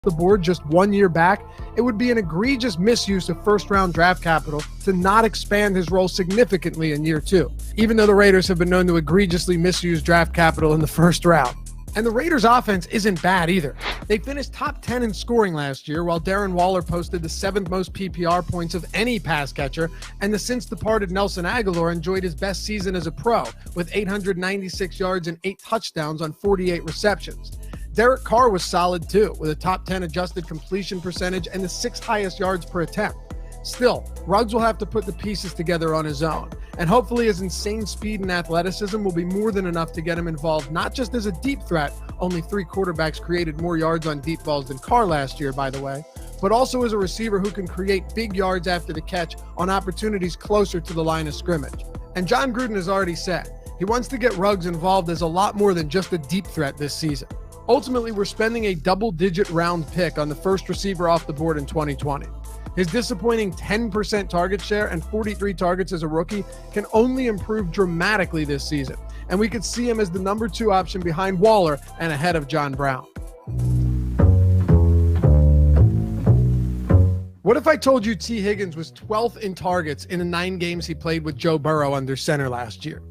the board just 1 year back, it would be an egregious misuse of first-round draft capital to not expand his role significantly in year 2, even though the Raiders have been known to egregiously misuse draft capital in the first round. And the Raiders' offense isn't bad either. They finished top 10 in scoring last year, while Darren Waller posted the 7th most PPR points of any pass catcher, and the since-departed Nelson Agholor enjoyed his best season as a pro, with 896 yards and 8 touchdowns on 48 receptions. Derek Carr was solid too, with a top 10 adjusted completion percentage and the 6th highest yards per attempt. Still, Ruggs will have to put the pieces together on his own, and hopefully his insane speed and athleticism will be more than enough to get him involved, not just as a deep threat — only 3 quarterbacks created more yards on deep balls than Carr last year, by the way — but also as a receiver who can create big yards after the catch on opportunities closer to the line of scrimmage. And John Gruden has already said he wants to get Ruggs involved as a lot more than just a deep threat this season. Ultimately, we're spending a double-digit round pick on the first receiver off the board in 2020. His disappointing 10% target share and 43 targets as a rookie can only improve dramatically this season, and we could see him as the number 2 option behind Waller and ahead of John Brown. What if I told you T. Higgins was 12th in targets in the 9 games he played with Joe Burrow under center last year?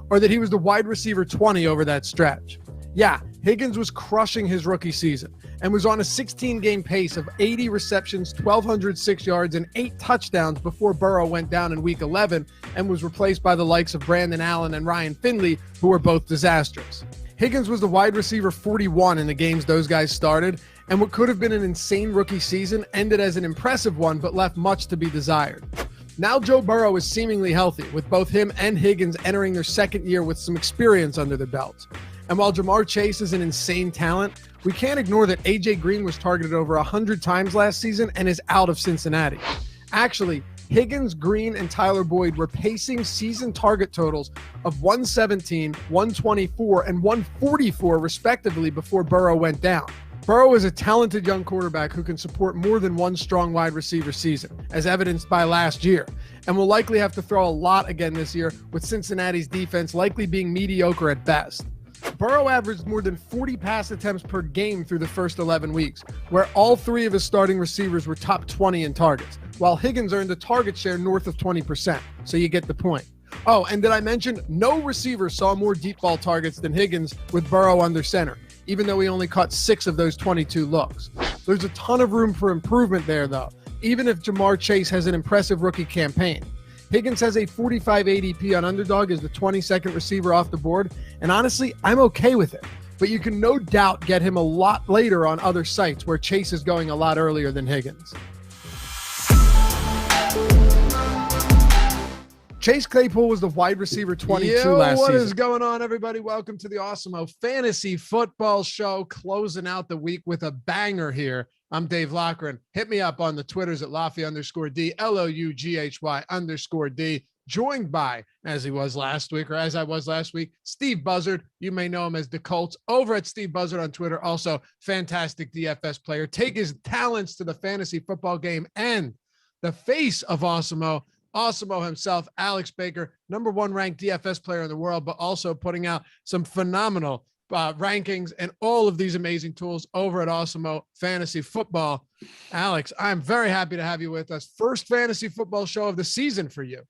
Or that he was the wide receiver 20 over that stretch? Yeah, Higgins was crushing his rookie season and was on a 16-game pace of 80 receptions, 1,206 yards, and 8 touchdowns before Burrow went down in Week 11 and was replaced by the likes of Brandon Allen and Ryan Finley, who were both disastrous. Higgins was the wide receiver 41 in the games those guys started, and what could have been an insane rookie season ended as an impressive one but left much to be desired. Now Joe Burrow is seemingly healthy, with both him and Higgins entering their second year with some experience under their belts. And while Jamar Chase is an insane talent, we can't ignore that A.J. Green was targeted over 100 times last season and is out of Cincinnati. Actually, Higgins, Green, and Tyler Boyd were pacing season target totals of 117, 124, and 144 respectively before Burrow went down. Burrow is a talented young quarterback who can support more than one strong wide receiver season, as evidenced by last year, and will likely have to throw a lot again this year, with Cincinnati's defense likely being mediocre at best. Burrow averaged more than 40 pass attempts per game through the first 11 weeks, where all 3 of his starting receivers were top 20 in targets, while Higgins earned a target share north of 20%, so you get the point. Oh, and did I mention no receiver saw more deep ball targets than Higgins with Burrow under center, even though he only caught 6 of those 22 looks. There's a ton of room for improvement there, though, even if Jamar Chase has an impressive rookie campaign. Higgins has a 45 ADP on Underdog as the 22nd receiver off the board, and honestly, I'm okay with it. But you can no doubt get him a lot later on other sites where Chase is going a lot earlier than Higgins. Chase Claypool was the wide receiver 22 last season. What is going on, everybody? Welcome to the Awesemo Fantasy Football Show, closing out the week with a banger here. I'm Dave Loughran. Hit me up on the Twitters at Loughy_D, LOUGHY_D. Joined by, as I was last week, Steve Buzzard. You may know him as the Colts over at Steve Buzzard on Twitter. Also, fantastic DFS player. Take his talents to the fantasy football game, and the face of Awesemo himself, Alex Baker, #1 ranked DFS player in the world, but also putting out some phenomenal rankings and all of these amazing tools over at Awesemo Fantasy Football. Alex, I'm very happy to have you with us. First fantasy football show of the season for you.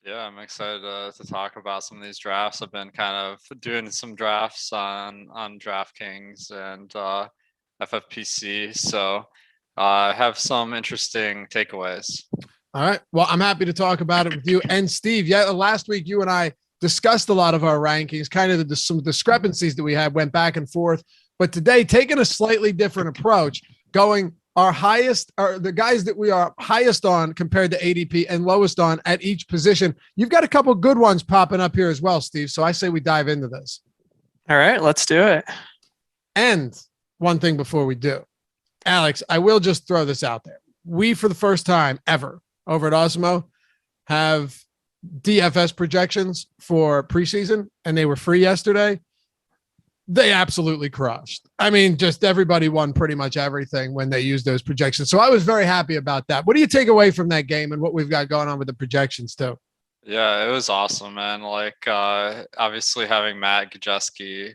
Yeah, I'm excited to talk about some of these drafts. I've been kind of doing some drafts on DraftKings and FFPC, so I have some interesting takeaways. All right. Well, I'm happy to talk about it with you and Steve. Yeah, last week you and I discussed a lot of our rankings, kind of some discrepancies that we had, went back and forth. But today, taking a slightly different approach, going our highest, or the guys that we are highest on compared to ADP and lowest on at each position. You've got a couple good ones popping up here as well, Steve. So I say we dive into this. All right, let's do it. And one thing before we do, Alex, I will just throw this out there. We, for the first time ever over at Awesemo, have DFS projections for preseason, and they were free yesterday. They absolutely crushed. I mean, just everybody won pretty much everything when they used those projections. So I was very happy about that. What do you take away from that game and what we've got going on with the projections too? Yeah, it was awesome, man. Like, obviously having Matt Gajewski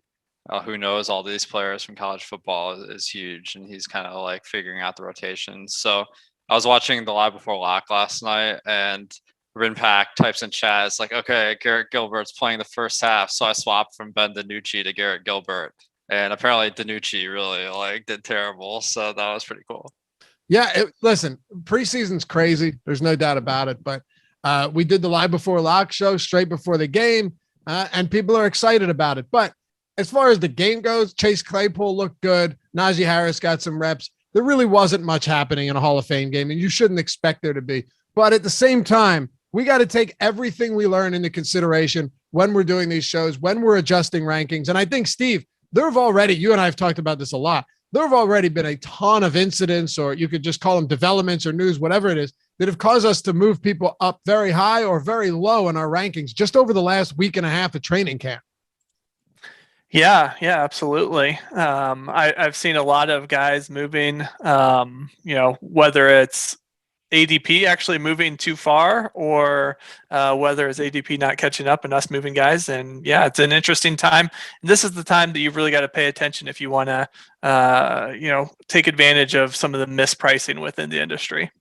who knows all these players from college football is huge, and he's kind of like figuring out the rotations. So I was watching the live before lock last night, and Rinpack types in chat, it's like, okay, Garrett Gilbert's playing the first half, so I swapped from Ben DiNucci to Garrett Gilbert, and apparently DiNucci really like did terrible, so that was pretty cool. Yeah, listen, preseason's crazy. There's no doubt about it, but we did the live before lock show straight before the game, and people are excited about it. But as far as the game goes, Chase Claypool looked good. Najee Harris got some reps. There really wasn't much happening in a Hall of Fame game, and you shouldn't expect there to be. But at the same time, we got to take everything we learn into consideration when we're doing these shows, when we're adjusting rankings. And I think, Steve, there have already, you and I have talked about this a lot, there have already been a ton of incidents, or you could just call them developments or news, whatever it is, that have caused us to move people up very high or very low in our rankings just over the last week and a half of training camp. Yeah, absolutely. I've seen a lot of guys moving, whether it's ADP actually moving too far or whether it's ADP not catching up and us moving guys. And yeah, it's an interesting time. This is the time that you've really got to pay attention if you want to, take advantage of some of the mispricing within the industry.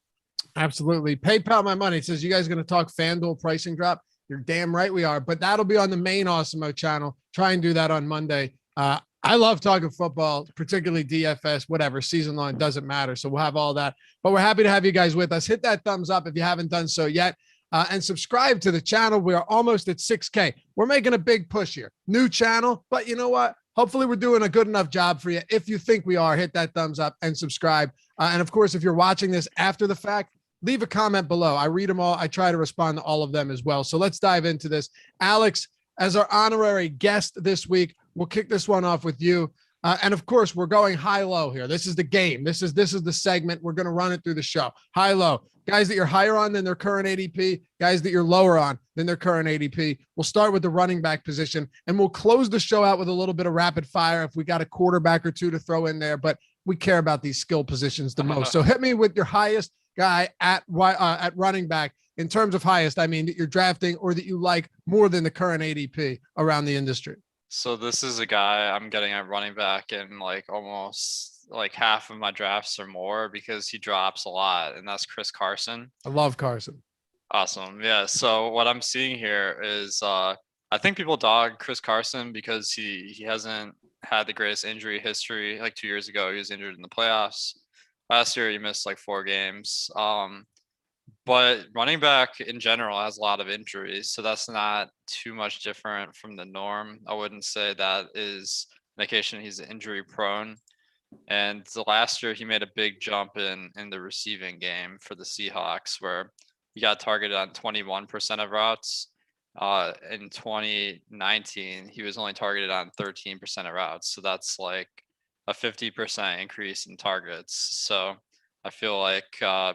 Absolutely. PayPal my money. It says, you guys going to talk FanDuel pricing drop? You're damn right we are, but that'll be on the main Awesemo channel. Try and do that on Monday. I love talking football, particularly DFS, whatever, season long, doesn't matter. So we'll have all that, but we're happy to have you guys with us. Hit that thumbs up if you haven't done so yet, and subscribe to the channel. We are almost at 6K. We're making a big push here. New channel, but you know what? Hopefully we're doing a good enough job for you. If you think we are, hit that thumbs up and subscribe. And of course, if you're watching this after the fact, leave a comment below. I read them all. I try to respond to all of them as well. So let's dive into this. Alex, as our honorary guest this week, we'll kick this one off with you. And of course, we're going high-low here. This is the game. This is the segment. We're going to run it through the show. High-low. Guys that you're higher on than their current ADP, guys that you're lower on than their current ADP. We'll start with the running back position, and we'll close the show out with a little bit of rapid fire if we got a quarterback or two to throw in there, but we care about these skill positions the most. So hit me with your highest guy at running back. In terms of highest, I mean that you're drafting or that you like more than the current ADP around the industry. So this is a guy I'm getting at running back in like almost like half of my drafts or more because he drops a lot, and that's Chris Carson. I love Carson. Awesome. Yeah. So what I'm seeing here is I think people dog Chris Carson because he hasn't had the greatest injury history. Like 2 years ago, he was injured in the playoffs. Last year, he missed like 4 games. But running back in general has a lot of injuries, so that's not too much different from the norm. I wouldn't say that is an indication he's injury prone. And the last year he made a big jump in the receiving game for the Seahawks, where he got targeted on 21% of routes. In 2019, he was only targeted on 13% of routes, so that's like a 50% increase in targets. So I feel like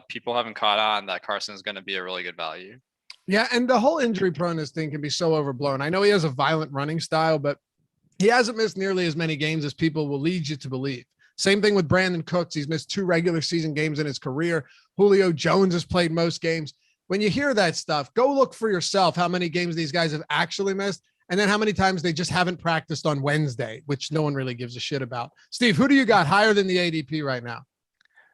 people haven't caught on that Carson is going to be a really good value. Yeah, and the whole injury proneness thing can be so overblown. I know he has a violent running style, but he hasn't missed nearly as many games as people will lead you to believe. Same thing with Brandon Cooks. He's missed 2 regular season games in his career. Julio Jones has played most games. When you hear that stuff, go look for yourself how many games these guys have actually missed, and then how many times they just haven't practiced on Wednesday, which no one really gives a shit about. Steve, who do you got higher than the ADP right now?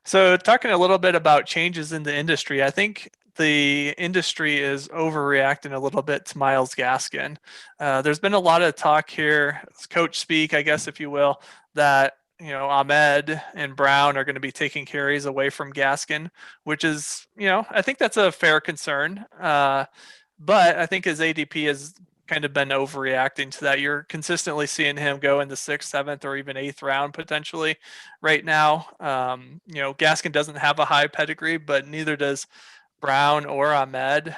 So talking a little bit about changes in the industry, I think the industry is overreacting a little bit to Myles Gaskin. There's been a lot of talk here, coach speak, I guess, if you will, that Ahmed and Brown are going to be taking carries away from Gaskin, which is, I think that's a fair concern. But I think his ADP has kind of been overreacting to that. You're consistently seeing him go in the 6th, 7th, or even 8th round potentially right now. Gaskin doesn't have a high pedigree, but neither does Brown or Ahmed.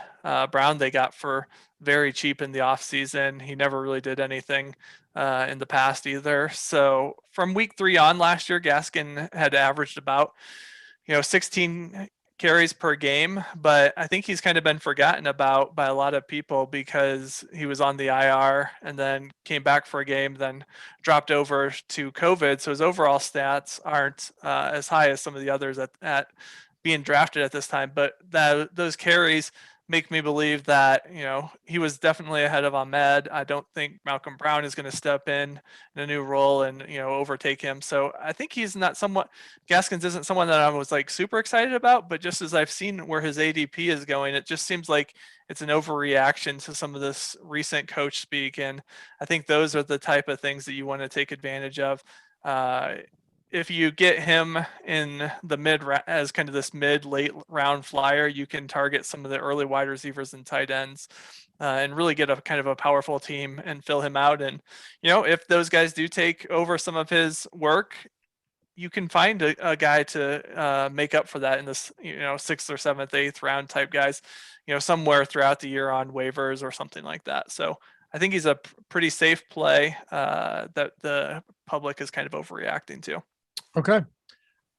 Brown they got for very cheap in the offseason. He never really did anything in the past either. So from week 3 on last year, Gaskin had averaged about 16 carries per game, but I think he's kind of been forgotten about by a lot of people because he was on the IR and then came back for a game, then dropped over to COVID. So his overall stats aren't as high as some of the others at being drafted at this time, but those carries make me believe that, he was definitely ahead of Ahmed. I don't think Malcolm Brown is going to step in a new role and, overtake him. So I think he's not Gaskins isn't someone that I was like super excited about, but just as I've seen where his ADP is going, it just seems like it's an overreaction to some of this recent coach speak. And I think those are the type of things that you want to take advantage of. If you get him in the as kind of this late round flyer, you can target some of the early wide receivers and tight ends and really get a kind of a powerful team and fill him out. And, if those guys do take over some of his work, you can find a guy to make up for that in this, 6th or 7th, 8th round type guys, somewhere throughout the year on waivers or something like that. So I think he's a pretty safe play that the public is kind of overreacting to. Okay.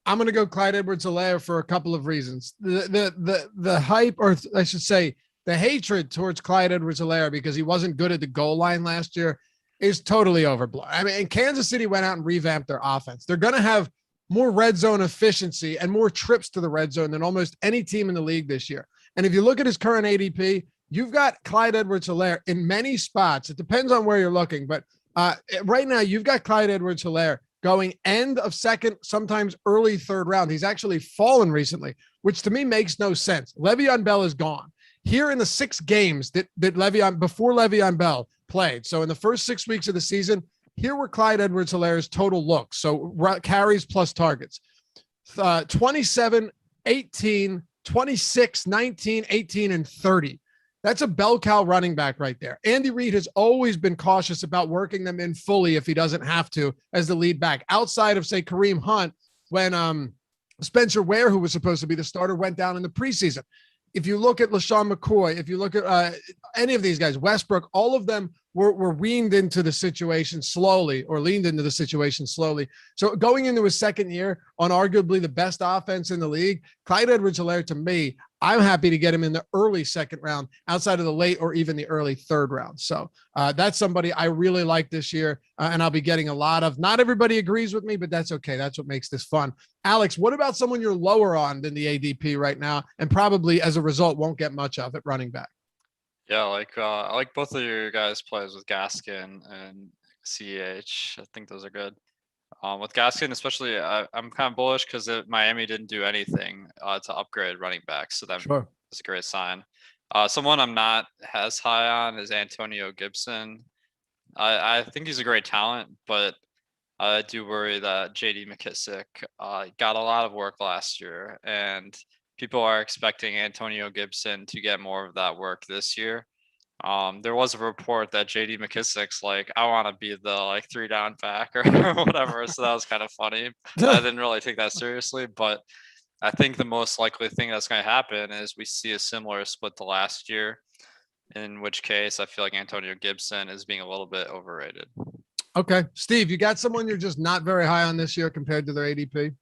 I'm going to go Clyde Edwards-Helaire for a couple of reasons. The hype, or I should say the hatred towards Clyde Edwards-Helaire because he wasn't good at the goal line last year is totally overblown. I mean, Kansas City went out and revamped their offense. They're going to have more red zone efficiency and more trips to the red zone than almost any team in the league this year. And if you look at his current ADP, you've got Clyde Edwards-Helaire in many spots. It depends on where you're looking, but right now you've got Clyde Edwards-Helaire going end of second, sometimes early third round. He's actually fallen recently, which to me makes no sense. Le'Veon Bell is gone. Here in the 6 games that before Le'Veon Bell played, so in the first 6 weeks of the season, here were Clyde Edwards-Helaire's total looks. So carries plus targets. 27, 18, 26, 19, 18, and 30. That's a bell cow running back right there. Andy Reid has always been cautious about working them in fully if he doesn't have to as the lead back. Outside of, say, Kareem Hunt, when Spencer Ware, who was supposed to be the starter, went down in the preseason. If you look at Lesean McCoy, if you look at any of these guys, Westbrook, all of them were weaned into the situation slowly or leaned into the situation slowly. So going into his second year on arguably the best offense in the league, Clyde Edwards-Helaire, to me, I'm happy to get him in the early second round outside of the late or even the early third round. So that's somebody I really like this year, and I'll be getting a lot of. Not everybody agrees with me, but that's okay. That's what makes this fun. Alex, what about someone you're lower on than the ADP right now and probably as a result won't get much of at running back? Yeah, I like both of your guys' plays with Gaskin and CEH. I think those are good. With Gaskin, especially, I'm kind of bullish because Miami didn't do anything to upgrade running backs, so that's a great sign. Someone I'm not as high on is Antonio Gibson. I think he's a great talent, but I do worry that J.D. McKissic got a lot of work last year, and people are expecting Antonio Gibson to get more of that work this year. There was a report that J.D. McKissic's like, I want to be the 3-down back or whatever. So that was kind of funny. I didn't really take that seriously, but I think the most likely thing that's going to happen is we see a similar split to last year, in which case I feel like Antonio Gibson is being a little bit overrated. Okay. Steve, you got someone you're just not very high on this year compared to their ADP?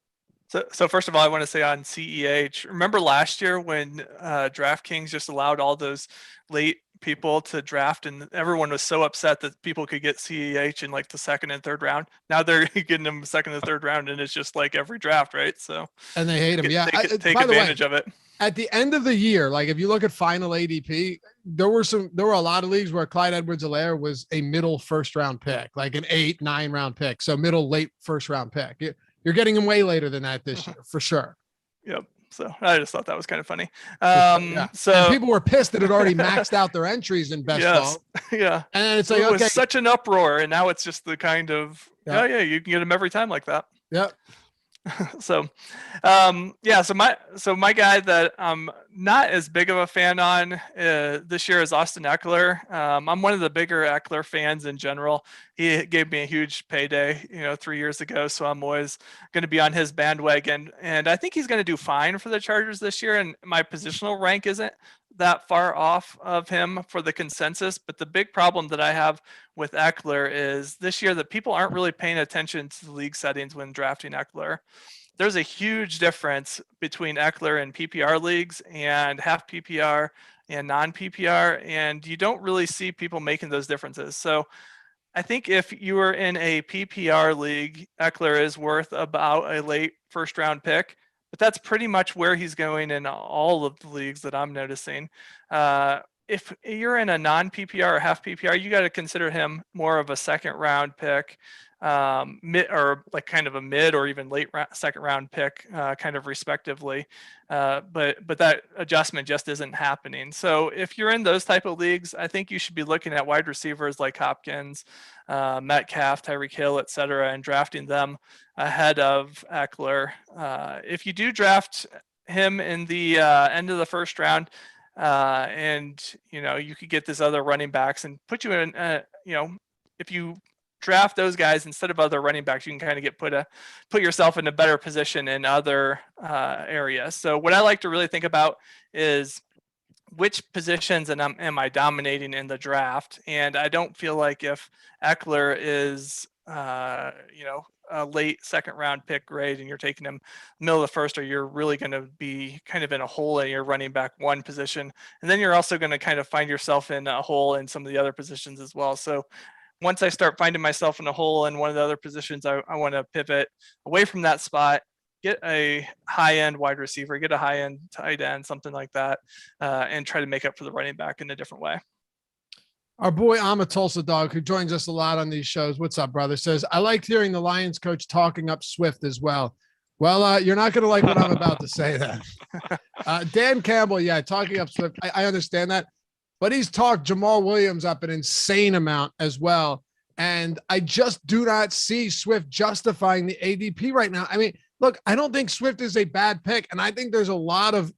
So first of all, I want to say on CEH, remember last year when DraftKings just allowed all those late people to draft and everyone was so upset that people could get CEH in the 2nd and 3rd round. Now they're getting them 2nd and 3rd round and it's just like every draft, right? So and they hate him. Yeah. Take advantage of it. At the end of the year, if you look at final ADP, there were a lot of leagues where Clyde Edwards-Helaire was a middle 1st round pick, like an 8-9 round pick. So middle late 1st round pick. You're getting him way later than that this year for sure. Yep. So I just thought that was kind of funny. So and people were pissed that it already maxed out their entries in best ball. Yeah. And it's like, it was such an uproar. And now it's just the kind of, you can get them every time like that. Yep. So my guy that I'm not as big of a fan on this year is Austin Eckler. I'm one of the bigger Eckler fans in general. He gave me a huge payday, 3 years ago. So I'm always going to be on his bandwagon. And I think he's going to do fine for the Chargers this year. And my positional rank isn't that far off of him for the consensus. But the big problem that I have with Eckler is this year that people aren't really paying attention to the league settings when drafting Eckler. There's a huge difference between Eckler and PPR leagues and half PPR and non-PPR, and you don't really see people making those differences. So I think if you were in a PPR league, Eckler is worth about a late 1st round pick. but that's pretty much where he's going in all of the leagues that I'm noticing. If you're in a non-PPR or half PPR, you got to consider him more of a second round pick, mid or like kind of a mid or even late second round pick, kind of respectively. But that adjustment just isn't happening. So if you're in those type of leagues, I think you should be looking at wide receivers like Hopkins, Metcalf, Tyreek Hill, et cetera, and drafting them ahead of Eckler. If you do draft him in the end of the first round, and you could get this other running backs and put you in, if you draft those guys instead of other running backs, you can kind of put yourself in a better position in other areas. So what I like to really think about is which positions am I dominating in the draft? And I don't feel like if Eckler is, a late second round pick grade and you're taking him middle of the first, or you're really going to be kind of in a hole in your running back one position. And then you're also going to kind of find yourself in a hole in some of the other positions as well. So once I start finding myself in a hole in one of the other positions, I want to pivot away from that spot, get a high-end wide receiver, get a high-end tight end, something like that, and try to make up for the running back in a different way. Our boy Ama Tulsa Dog, who joins us a lot on these shows, what's up, brother, says, I liked hearing the Lions coach talking up Swift as well. Well, you're not going to like what I'm about to say then. Dan Campbell, yeah, talking up Swift. I understand that. But he's talked Jamal Williams up an insane amount as well. And I just do not see Swift justifying the ADP right now. I mean, look, I don't think Swift is a bad pick. And I think there's a lot of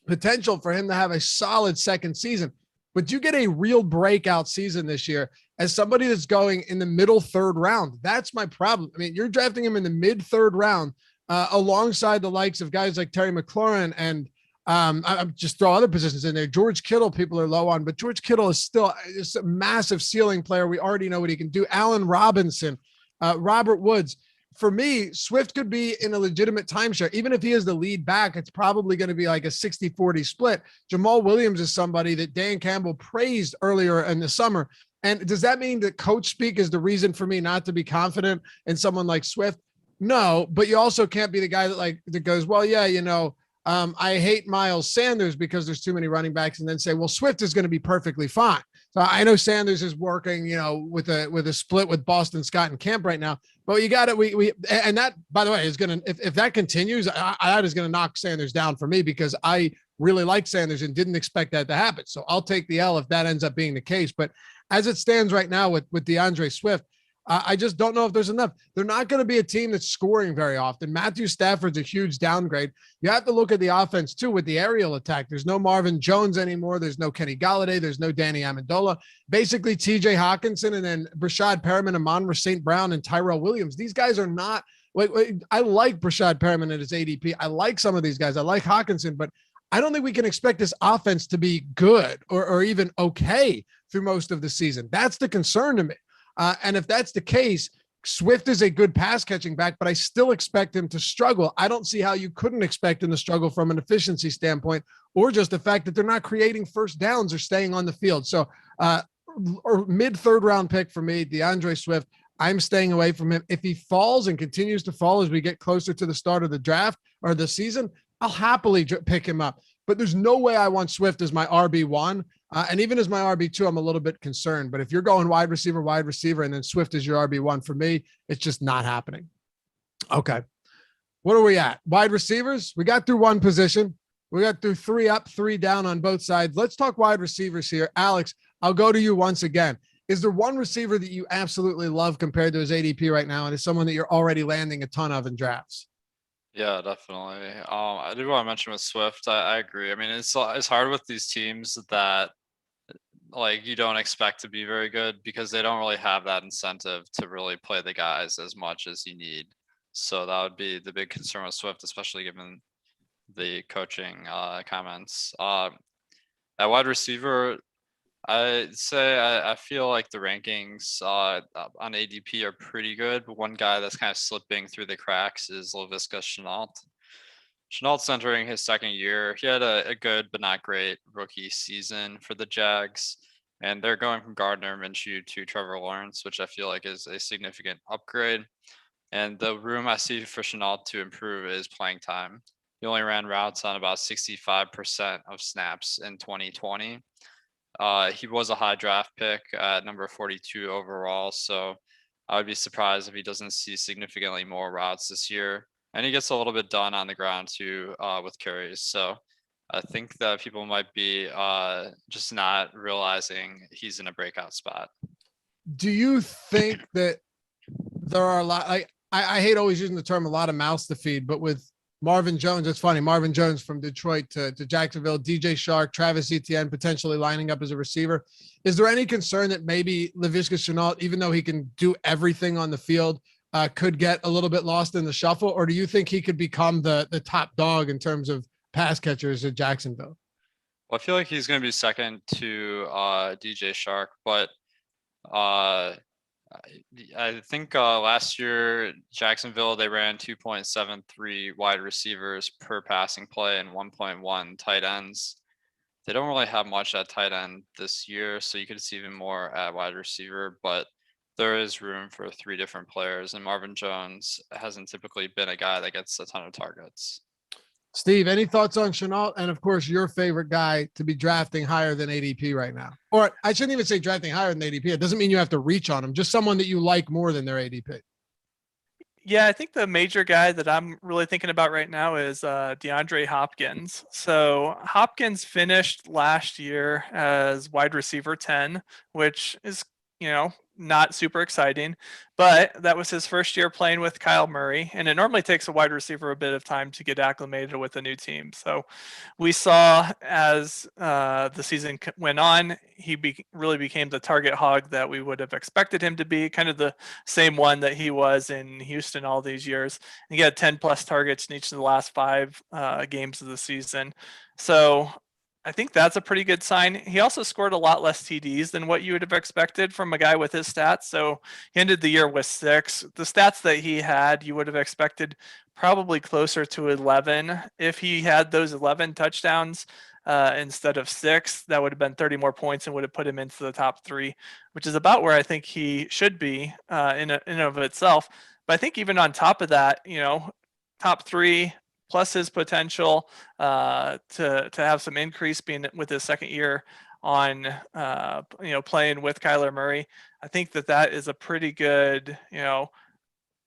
potential for him to have a solid second season. But you get a real breakout season this year as somebody that's going in the middle third round. That's my problem. I mean, you're drafting him in the mid third round alongside the likes of guys like Terry McLaurin and I'm just throw other positions in there. George Kittle, people are low on, but George Kittle is still a massive ceiling player. We already know what he can do. Allen Robinson, Robert Woods. For me, Swift could be in a legitimate timeshare. Even if he is the lead back, it's probably going to be like a 60-40 split. Jamal Williams is somebody that Dan Campbell praised earlier in the summer. And does that mean that coach speak is the reason for me not to be confident in someone like Swift? No, but you also can't be the guy that goes, well, yeah, I hate Miles Sanders because there's too many running backs, and then say, well, Swift is going to be perfectly fine. So I know Sanders is working, with a split with Boston Scott and Camp right now, but you got it. And that, by the way, is going to, if that continues, that is going to knock Sanders down for me because I really like Sanders and didn't expect that to happen. So I'll take the L if that ends up being the case. But as it stands right now with DeAndre Swift, I just don't know if there's enough. They're not going to be a team that's scoring very often. Matthew Stafford's a huge downgrade. You have to look at the offense too with the aerial attack. There's no Marvin Jones anymore. There's no Kenny Galladay. There's no Danny Amendola. Basically TJ Hawkinson and then Brashad Perriman, Amon-Ra St. Brown, and Tyrell Williams. These guys are not I like Brashad Perriman at his ADP. I like some of these guys. I like Hawkinson, but I don't think we can expect this offense to be good or even okay through most of the season. That's the concern to me. And if that's the case, Swift is a good pass catching back, but I still expect him to struggle. I don't see how you couldn't expect him to struggle from an efficiency standpoint, or just the fact that they're not creating first downs or staying on the field. So, or mid third round pick for me, DeAndre Swift. I'm staying away from him. If he falls and continues to fall as we get closer to the start of the draft or the season, I'll happily pick him up. But there's no way I want Swift as my RB1. And even as my RB2, I'm a little bit concerned. But if you're going wide receiver, and then Swift is your RB1, for me, it's just not happening. Okay. What are we at? Wide receivers? We got through one position. We got through 3 up, 3 down on both sides. Let's talk wide receivers here. Alex, I'll go to you once again. Is there one receiver that you absolutely love compared to his ADP right now, and is someone that you're already landing a ton of in drafts? Yeah, definitely. I do want to mention with Swift. I agree. I mean, it's hard with these teams that you don't expect to be very good because they don't really have that incentive to really play the guys as much as you need. So that would be the big concern with Swift, especially given the coaching comments. At wide receiver, I'd say I feel like the rankings on ADP are pretty good, but one guy that's kind of slipping through the cracks is Laviska Shenault. Chenault's entering his second year. He had a good but not great rookie season for the Jags, and they're going from Gardner Minshew to Trevor Lawrence, which I feel like is a significant upgrade. And the room I see for Shenault to improve is playing time. He only ran routes on about 65% of snaps in 2020. He was a high draft pick at number 42 overall, so I would be surprised if he doesn't see significantly more routes this year. And he gets a little bit done on the ground too with carries. So I think that people might be just not realizing he's in a breakout spot. Do you think that there are a lot, I hate always using the term a lot of mouths to feed, but with Marvin Jones, it's funny. Marvin Jones from Detroit to Jacksonville, DJ Shark, Travis Etienne potentially lining up as a receiver. Is there any concern that maybe Laviska Shenault, even though he can do everything on the field, could get a little bit lost in the shuffle? Or do you think he could become the top dog in terms of pass catchers at Jacksonville? Well, I feel like he's going to be second to DJ Shark, but I think last year, Jacksonville, they ran 2.73 wide receivers per passing play and 1.1 tight ends. They don't really have much at tight end this year, so you could see even more at wide receiver, but there is room for 3 different players, and Marvin Jones hasn't typically been a guy that gets a ton of targets. Steve, any thoughts on Shenault? And of course, your favorite guy to be drafting higher than ADP right now. Or I shouldn't even say drafting higher than ADP. It doesn't mean you have to reach on him. Just someone that you like more than their ADP. Yeah, I think the major guy that I'm really thinking about right now is DeAndre Hopkins. So Hopkins finished last year as wide receiver 10, which is, not super exciting, but that was his first year playing with Kyle Murray. And it normally takes a wide receiver a bit of time to get acclimated with a new team. So we saw as the season went on, he really became the target hog that we would have expected him to be, kind of the same one that he was in Houston all these years. And he had 10 plus targets in each of the last 5 games of the season. So I think that's a pretty good sign. He also scored a lot less TDs than what you would have expected from a guy with his stats. So he ended the year with 6. The stats that he had, you would have expected probably closer to 11. If he had those 11 touchdowns instead of 6, that would have been 30 more points and would have put him into the top 3, which is about where I think he should be in and of itself. But I think even on top of that, top 3, plus his potential to have some increase being with his second year on, playing with Kyler Murray. I think that is a pretty good,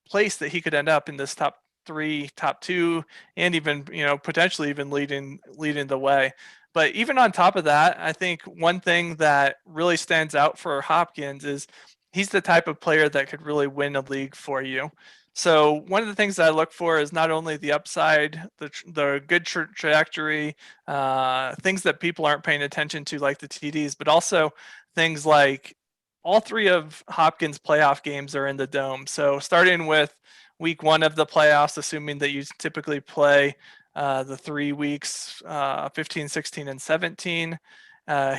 place that he could end up in this top 3, top 2, and even, potentially even leading the way. But even on top of that, I think one thing that really stands out for Hopkins is he's the type of player that could really win a league for you. So one of the things that I look for is not only the upside, the good trajectory, things that people aren't paying attention to like the TDs, but also things like all 3 of Hopkins' playoff games are in the Dome. So starting with week 1 of the playoffs, assuming that you typically play the 3 weeks, 15, 16, and 17.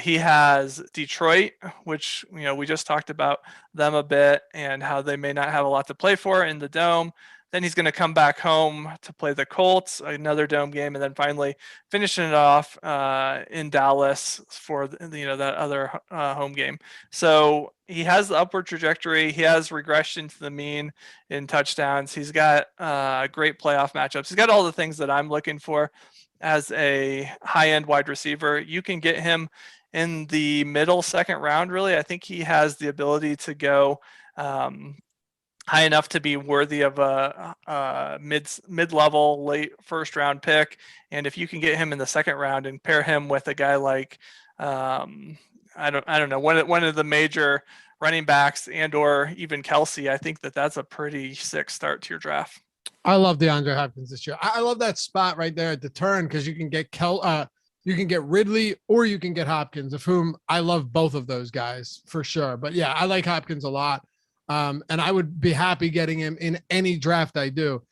He has Detroit, which, we just talked about them a bit and how they may not have a lot to play for in the Dome. Then he's going to come back home to play the Colts, another Dome game, and then finally finishing it off in Dallas for that other home game. So he has the upward trajectory. He has regression to the mean in touchdowns. He's got great playoff matchups. He's got all the things that I'm looking for as a high-end wide receiver. You can get him in the middle second round, really. I think he has the ability to go high enough to be worthy of a mid-level late first round pick. And if you can get him in the second round and pair him with a guy like I don't know, one of the major running backs and or even Kelsey, I think that's a pretty sick start to your draft. I love DeAndre Hopkins this year. I love that spot right there at the turn because you can get you can get Ridley or you can get Hopkins, of whom I love both of those guys for sure. But yeah, I like Hopkins a lot. And I would be happy getting him in any draft I do.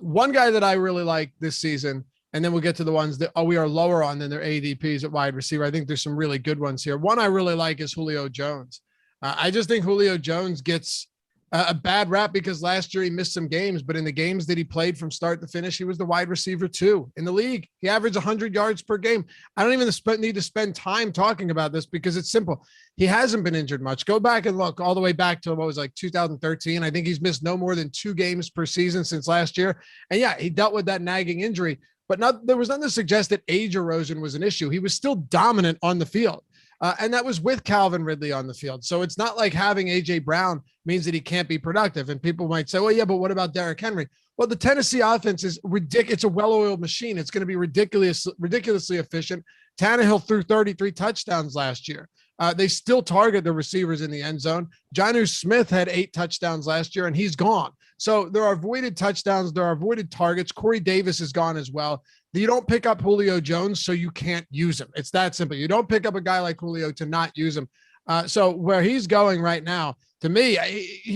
One guy that I really like this season, and then we'll get to the ones that we are lower on than their ADPs at wide receiver. I think there's some really good ones here. One I really like is Julio Jones. I just think Julio Jones gets a bad rap because last year he missed some games, but in the games that he played from start to finish, he was the wide receiver 2 in the league. He averaged 100 yards per game. I don't even need to spend time talking about this because it's simple. He hasn't been injured much. Go back and look all the way back to what was like 2013. I think he's missed no more than 2 games per season since last year. And yeah, he dealt with that nagging injury, but there was nothing to suggest that age erosion was an issue. He was still dominant on the field. And that was with Calvin Ridley on the field. So it's not like having A.J. Brown means that he can't be productive. And people might say, well, yeah, but what about Derrick Henry? Well, the Tennessee offense is ridiculous. It's a well-oiled machine. It's going to be ridiculously efficient. Tannehill threw 33 touchdowns last year. They still target the receivers in the end zone. Jonnu Smith had 8 touchdowns last year, and he's gone. So there are avoided touchdowns. There are avoided targets. Corey Davis is gone as well. You don't pick up Julio Jones, so you can't use him. It's that simple. You don't pick up a guy like Julio to not use him. So where he's going right now, to me,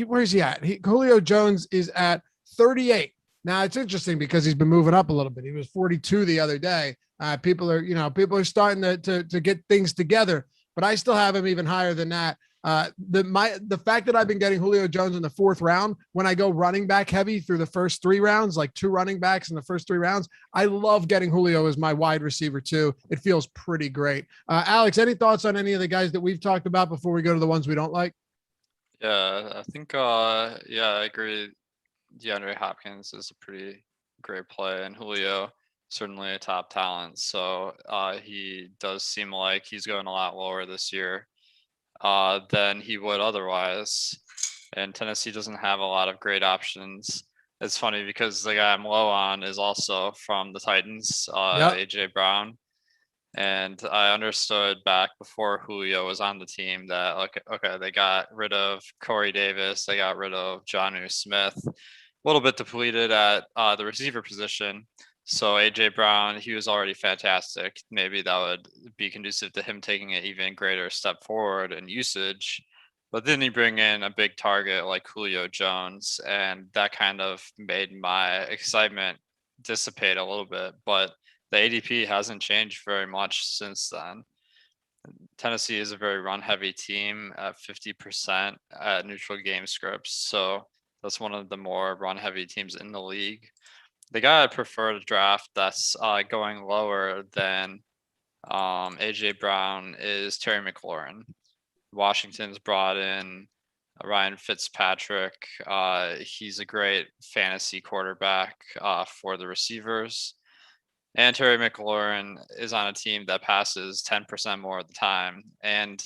where's he at? Julio Jones is at 38. Now it's interesting because he's been moving up a little bit. He was 42 the other day. People are starting to get things together, but I still have him even higher than that. The fact that I've been getting Julio Jones in the 4th round, when I go running back heavy through the first 3 rounds, like 2 running backs in the first 3 rounds, I love getting Julio as my wide receiver too. It feels pretty great. Alex, any thoughts on any of the guys that we've talked about before we go to the ones we don't like? Yeah, I think, I agree. DeAndre Hopkins is a pretty great play, and Julio, certainly a top talent. So he does seem like he's going a lot lower this year than he would otherwise. And Tennessee doesn't have a lot of great options. It's funny because the guy I'm low on is also from the Titans, A.J. Brown. And I understood back before Julio was on the team that, okay, they got rid of Corey Davis. They got rid of Jonnu Smith. A little bit depleted at the receiver position. So A.J. Brown, he was already fantastic. Maybe that would be conducive to him taking an even greater step forward in usage. But then you bring in a big target like Julio Jones, and that kind of made my excitement dissipate a little bit. But the ADP hasn't changed very much since then. Tennessee is a very run-heavy team at 50% at neutral game scripts. So that's one of the more run-heavy teams in the league. The guy I prefer to draft that's going lower than A.J. Brown is Terry McLaurin. Washington's brought in Ryan Fitzpatrick. He's a great fantasy quarterback for the receivers. And Terry McLaurin is on a team that passes 10% more of the time. And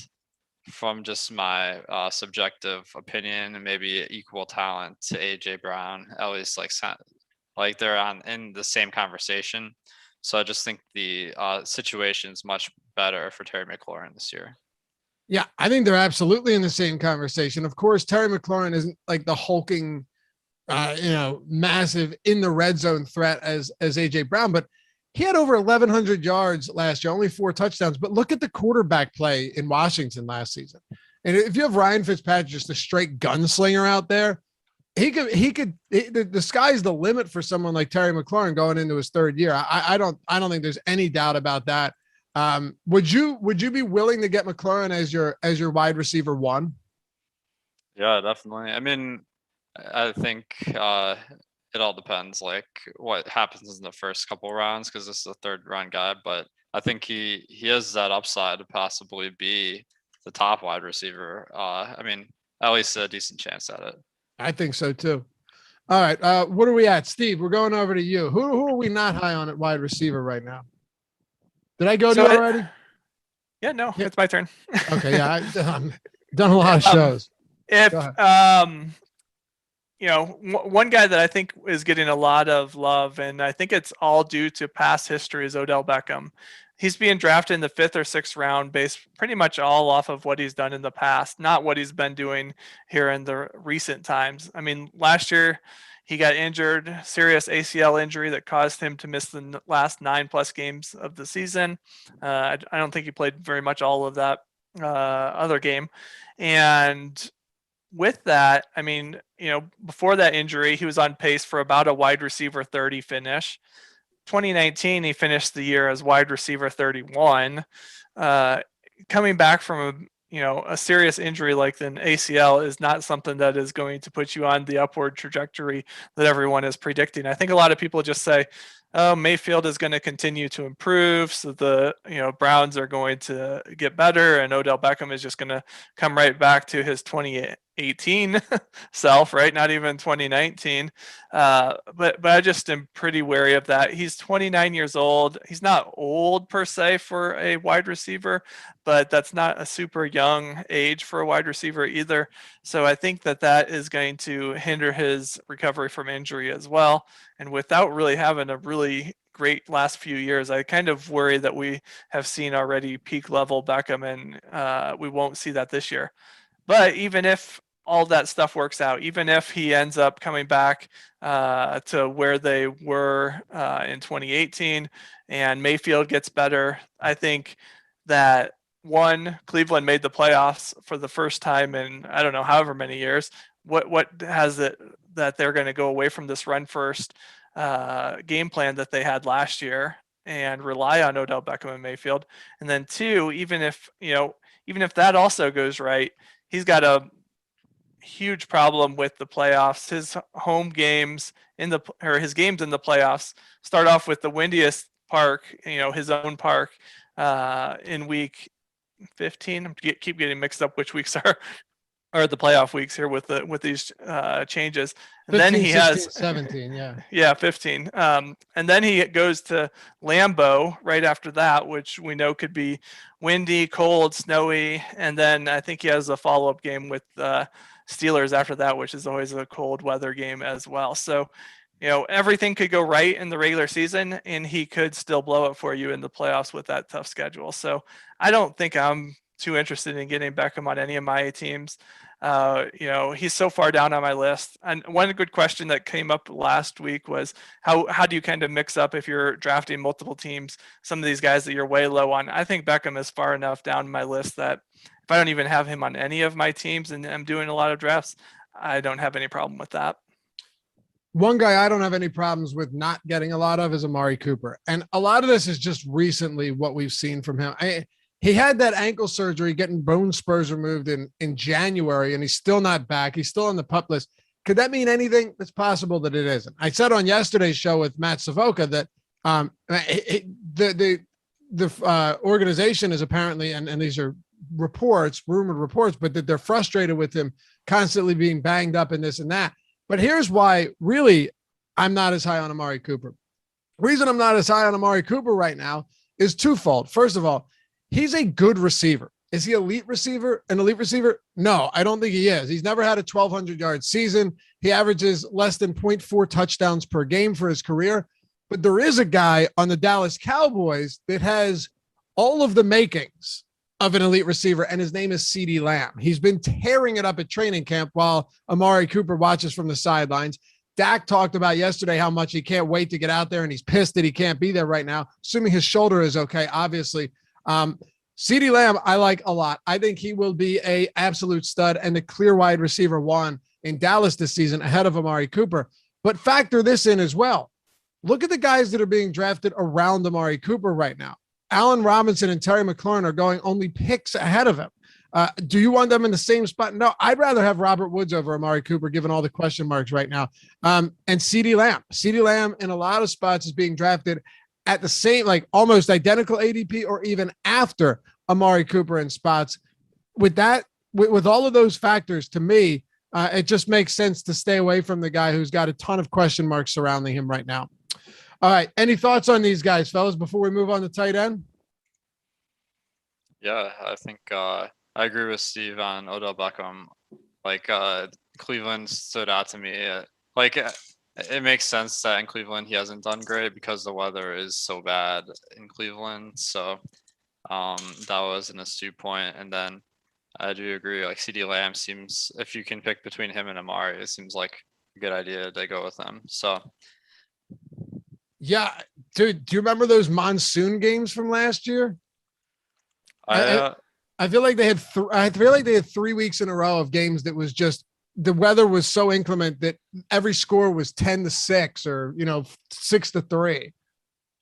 from just my subjective opinion, and maybe equal talent to A.J. Brown, at least like they're in the same conversation. So I just think the situation is much better for Terry McLaurin this year. Yeah, I think they're absolutely in the same conversation. Of course, Terry McLaurin isn't like the hulking, massive in the red zone threat as A.J. Brown, but he had over 1,100 yards last year, only 4 touchdowns. But look at the quarterback play in Washington last season. And if you have Ryan Fitzpatrick, just a straight gunslinger out there, the sky's the limit for someone like Terry McLaurin going into his 3rd year. I don't think there's any doubt about that. Would you be willing to get McLaurin as your wide receiver 1? Yeah, definitely. I mean, I think it all depends like what happens in the first couple rounds, because this is a 3rd round guy, but I think he has that upside to possibly be the top wide receiver. I mean, at least a decent chance at it. I think so too. All right. What are we at? Steve, we're going over to you. Who are we not high on at wide receiver right now? Did I go to you already? No, it's my turn. Okay. Yeah. I've done a lot of shows. One guy that I think is getting a lot of love, and I think it's all due to past history, is Odell Beckham. He's being drafted in the 5th or 6th round based pretty much all off of what he's done in the past, not what he's been doing here in the recent times. I mean, last year he got injured, serious ACL injury that caused him to miss the last 9+ games of the season. I don't think he played very much all of that other game. And with that, I mean, before that injury, he was on pace for about a wide receiver 30 finish. 2019, he finished the year as wide receiver 31. Coming back from a serious injury like an ACL is not something that is going to put you on the upward trajectory that everyone is predicting. I think a lot of people just say, Mayfield is going to continue to improve. So the, Browns are going to get better, and Odell Beckham is just going to come right back to his 2018 self, right? Not even 2019. But I just am pretty wary of that. He's 29 years old. He's not old per se for a wide receiver, but that's not a super young age for a wide receiver either. So I think that is going to hinder his recovery from injury as well. And without really having a really great last few years, I kind of worry that we have seen already peak level Beckham, and we won't see that this year. But even if all that stuff works out, even if he ends up coming back to where they were in 2018 and Mayfield gets better, I think that Cleveland made the playoffs for the first time in, I don't know, however many years. What has it that they're going to go away from this run first game plan that they had last year and rely on Odell Beckham and Mayfield? And then two, even if that also goes right, he's got a huge problem with the playoffs. His home games his games in the playoffs start off with the windiest park, his own park in week 15. I keep getting mixed up which weeks are the playoff weeks here with these changes. And 15, then he 16, has 17, yeah, 15. And then he goes to Lambeau right after that, which we know could be windy, cold, snowy. And then I think he has a follow-up game with Steelers after that, which is always a cold weather game as well. So, everything could go right in the regular season, and he could still blow it for you in the playoffs with that tough schedule. So I don't think I'm too interested in getting Beckham on any of my teams. He's so far down on my list. And one good question that came up last week was how do you kind of mix up if you're drafting multiple teams, some of these guys that you're way low on? I think Beckham is far enough down my list that if I don't even have him on any of my teams and I'm doing a lot of drafts, I don't have any problem with that. One guy I don't have any problems with not getting a lot of is Amari Cooper. And a lot of this is just recently what we've seen from him. He had that ankle surgery, getting bone spurs removed in January, and he's still not back. He's still on the PUP list. Could that mean anything? It's possible that it isn't. I said on yesterday's show with Matt Savoca that the organization is apparently, and these are rumored reports, but that they're frustrated with him constantly being banged up and this and that. But here's why really I'm not as high on Amari Cooper. The reason I'm not as high on Amari Cooper right now is twofold. First of all, he's a good receiver. Is he an elite receiver? No, I don't think he is. He's never had a 1,200-yard season. He averages less than 0.4 touchdowns per game for his career. But there is a guy on the Dallas Cowboys that has all of the makings of an elite receiver, and his name is CeeDee Lamb. He's been tearing it up at training camp while Amari Cooper watches from the sidelines. Dak talked about yesterday how much he can't wait to get out there, and he's pissed that he can't be there right now, assuming his shoulder is okay, obviously. CeeDee Lamb, I like a lot. I think he will be a absolute stud and the clear wide receiver one in Dallas this season ahead of Amari Cooper. But factor this in as well. Look at the guys that are being drafted around Amari Cooper right now. Allen Robinson and Terry McLaurin are going only picks ahead of him. Do you want them in the same spot? No, I'd rather have Robert Woods over Amari Cooper, given all the question marks right now. And CeeDee Lamb. CeeDee Lamb in a lot of spots is being drafted at the same, like almost identical ADP or even after Amari Cooper in spots. With that, with all of those factors, to me, it just makes sense to stay away from the guy who's got a ton of question marks surrounding him right now. All right. Any thoughts on these guys, fellas, before we move on to tight end? Yeah, I think I agree with Steve on Odell Beckham. Like Cleveland stood out to me. It makes sense that in Cleveland he hasn't done great because the weather is so bad in Cleveland. So that was an astute point. And then I do agree, like CeeDee Lamb seems, if you can pick between him and Amari, it seems like a good idea to go with them. So yeah, dude, do you remember those monsoon games from last year? I feel like they had I feel like they had 3 weeks in a row of games that was just, the weather was so inclement that every score was 10-6 or 6-3.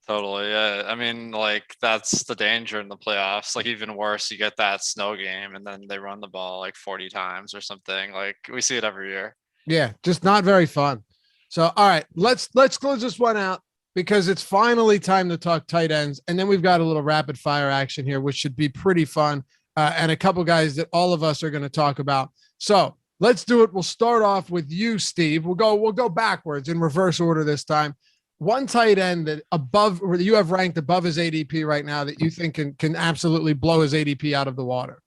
Totally. Yeah. I mean, like that's the danger in the playoffs. Like even worse, you get that snow game and then they run the ball like 40 times or something. Like we see it every year. Yeah, just not very fun. So, all right, let's close this one out. because it's finally time to talk tight ends. And then we've got a little rapid fire action here, which should be pretty fun. And a couple guys that all of us are going to talk about. So let's do it. We'll start off with you, Steve. We'll go backwards in reverse order this time. One tight end that you have ranked above his ADP right now that you think can absolutely blow his ADP out of the water.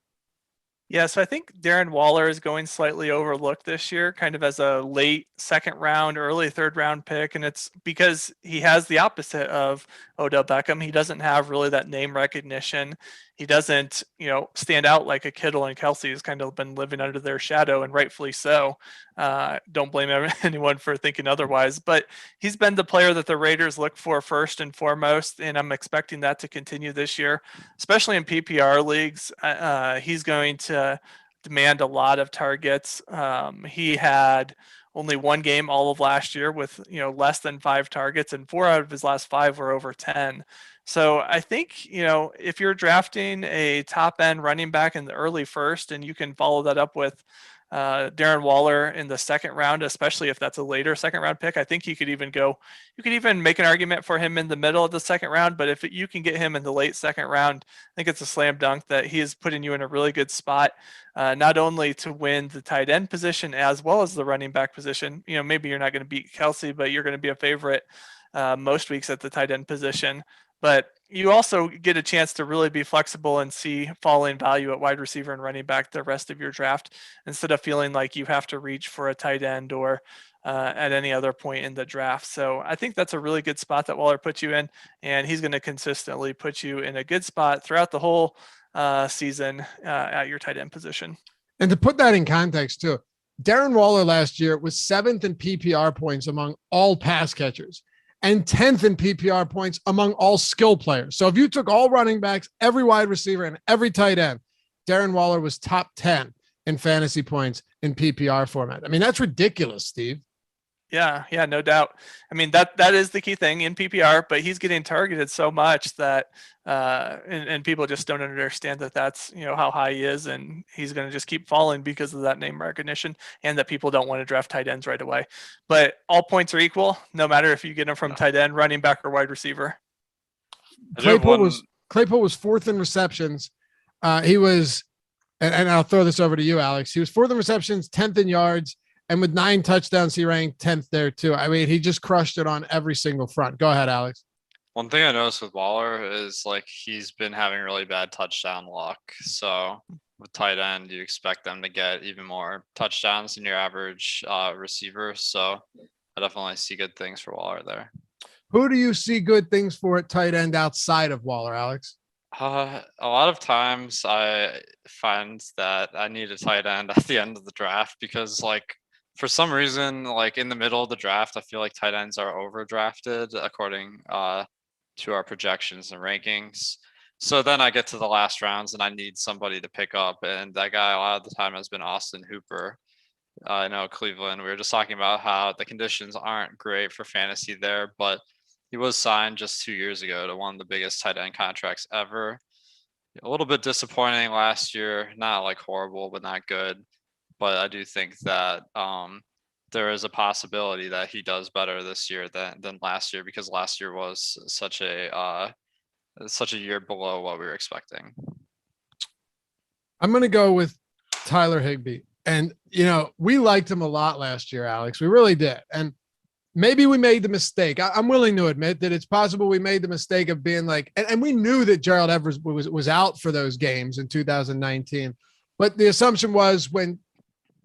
Yeah, so I think Darren Waller is going slightly overlooked this year, kind of as a late second round, early third round pick. And it's because he has the opposite of Odell Beckham. He doesn't have really that name recognition. He doesn't, stand out like a Kittle and Kelsey has kind of been living under their shadow, and rightfully so. Don't blame anyone for thinking otherwise, but he's been the player that the Raiders look for first and foremost, and I'm expecting that to continue this year, especially in PPR leagues. He's going to demand a lot of targets. He had only one game all of last year with less than 5 targets, and 4 out of his last 5 were over 10. So I think, if you're drafting a top end running back in the early first and you can follow that up with Darren Waller in the second round, especially if that's a later second round pick, I think you could even make an argument for him in the middle of the second round. But if you can get him in the late second round, I think it's a slam dunk that he is putting you in a really good spot, not only to win the tight end position as well as the running back position. Maybe you're not going to beat Kelsey, but you're going to be a favorite most weeks at the tight end position. But you also get a chance to really be flexible and see falling value at wide receiver and running back the rest of your draft, instead of feeling like you have to reach for a tight end or at any other point in the draft. So I think that's a really good spot that Waller puts you in, and he's going to consistently put you in a good spot throughout the whole season at your tight end position. And to put that in context too, Darren Waller last year was 7th in PPR points among all pass catchers, and 10th in PPR points among all skill players. So if you took all running backs, every wide receiver, and every tight end, Darren Waller was top 10 in fantasy points in PPR format. I mean, that's ridiculous, Steve. Yeah, no doubt. I mean, that is the key thing in PPR, but he's getting targeted so much that and people just don't understand that that's how high he is, and he's going to just keep falling because of that name recognition, and that people don't want to draft tight ends right away. But all points are equal, no matter if you get them from tight end, running back, or wide receiver. Claypool was 4th in receptions. He was, and I'll throw this over to you, Alex. He was 4th in receptions, 10th in yards. And with 9 touchdowns, he ranked 10th there too. I mean, he just crushed it on every single front. Go ahead, Alex. One thing I noticed with Waller is he's been having really bad touchdown luck. So with tight end, you expect them to get even more touchdowns than your average receiver. So I definitely see good things for Waller there. Who do you see good things for at tight end outside of Waller, Alex? A lot of times I find that I need a tight end at the end of the draft because for some reason, in the middle of the draft, I feel like tight ends are overdrafted according to our projections and rankings. So then I get to the last rounds and I need somebody to pick up. And that guy a lot of the time has been Austin Hooper. I know Cleveland, we were just talking about how the conditions aren't great for fantasy there, but he was signed just 2 years ago to one of the biggest tight end contracts ever. A little bit disappointing last year, not horrible, but not good. But I do think that there is a possibility that he does better this year than last year, because last year was such a year below what we were expecting. I'm going to go with Tyler Higbee. And, we liked him a lot last year, Alex. We really did. And maybe we made the mistake. I'm willing to admit that it's possible we made the mistake of being and we knew that Gerald Edwards was out for those games in 2019. But the assumption was when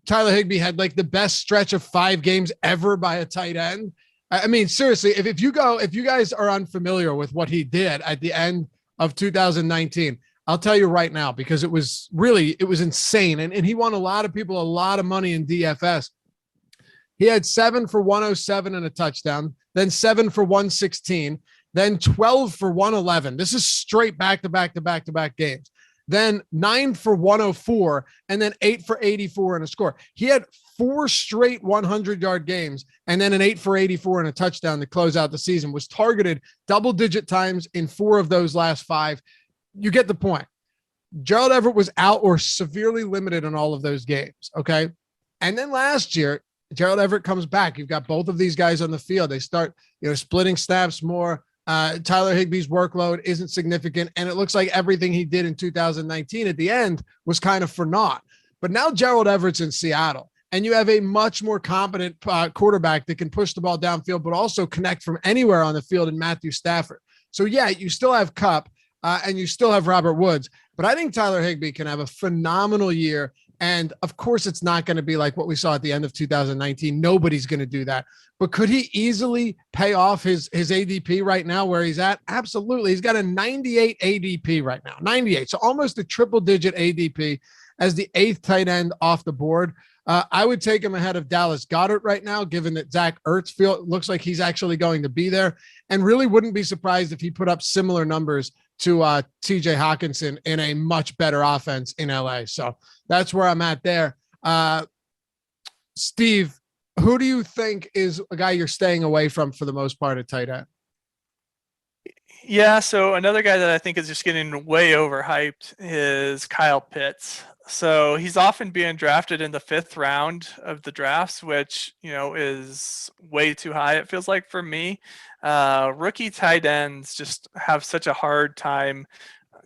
Tyler Higbee had the best stretch of 5 games ever by a tight end. I mean, seriously, if you guys are unfamiliar with what he did at the end of 2019, I'll tell you right now, because it was insane. And he won a lot of people a lot of money in DFS. He had 7 for 107 and a touchdown, then 7 for 116, then 12 for 111. This is straight back-to-back games. Then 9 for 104, and then 8 for 84 and a score. He had 4 straight 100-yard games, and then an 8 for 84 and a touchdown to close out the season. Was targeted double-digit times in 4 of those last 5. You get the point. Gerald Everett was out or severely limited in all of those games, okay? And then last year, Gerald Everett comes back. You've got both of these guys on the field. They start, splitting snaps more. Tyler Higbee's workload isn't significant, and it looks like everything he did in 2019 at the end was kind of for naught. But now Gerald Everett's in Seattle, and you have a much more competent quarterback that can push the ball downfield, but also connect from anywhere on the field in Matthew Stafford. So, yeah, you still have Kupp, and you still have Robert Woods, but I think Tyler Higbee can have a phenomenal year. And of course, it's not going to be like what we saw at the end of 2019. Nobody's going to do that. But could he easily pay off his ADP right now where he's at? Absolutely. He's got a 98 ADP right now, 98. So almost a triple-digit ADP as the 8th tight end off the board. I would take him ahead of Dallas Goedert right now, given that Zach Ertz looks like he's actually going to be there, and really wouldn't be surprised if he put up similar numbers to TJ Hawkinson in a much better offense in LA. So that's where I'm at there. Steve, who do you think is a guy you're staying away from for the most part at tight end? Yeah, so another guy that I think is just getting way overhyped is Kyle Pitts. So he's often being drafted in the 5th round of the drafts, which, is way too high, it feels like, for me. Rookie tight ends just have such a hard time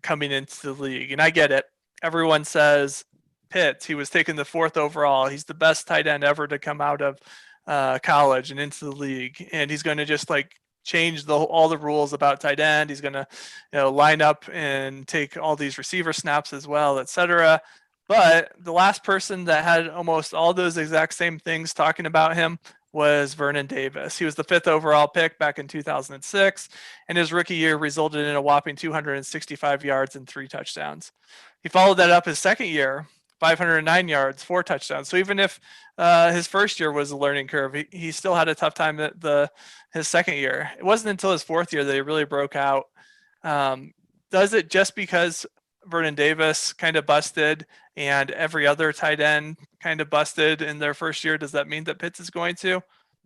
coming into the league. And I get it. Everyone says Pitts, he was taken the 4th overall. He's the best tight end ever to come out of college and into the league. And he's going to just change all the rules about tight end. He's going to line up and take all these receiver snaps as well, etc. But the last person that had almost all those exact same things talking about him was Vernon Davis. He was the 5th overall pick back in 2006, and his rookie year resulted in a whopping 265 yards and 3 touchdowns. He followed that up his second year, 509 yards, 4 touchdowns. So even if his first year was a learning curve, he still had a tough time at his second year. It wasn't until his 4th year that he really broke out. Does it just because Vernon Davis kind of busted and every other tight end kind of busted in their first year? Does that mean that Pitts is going to?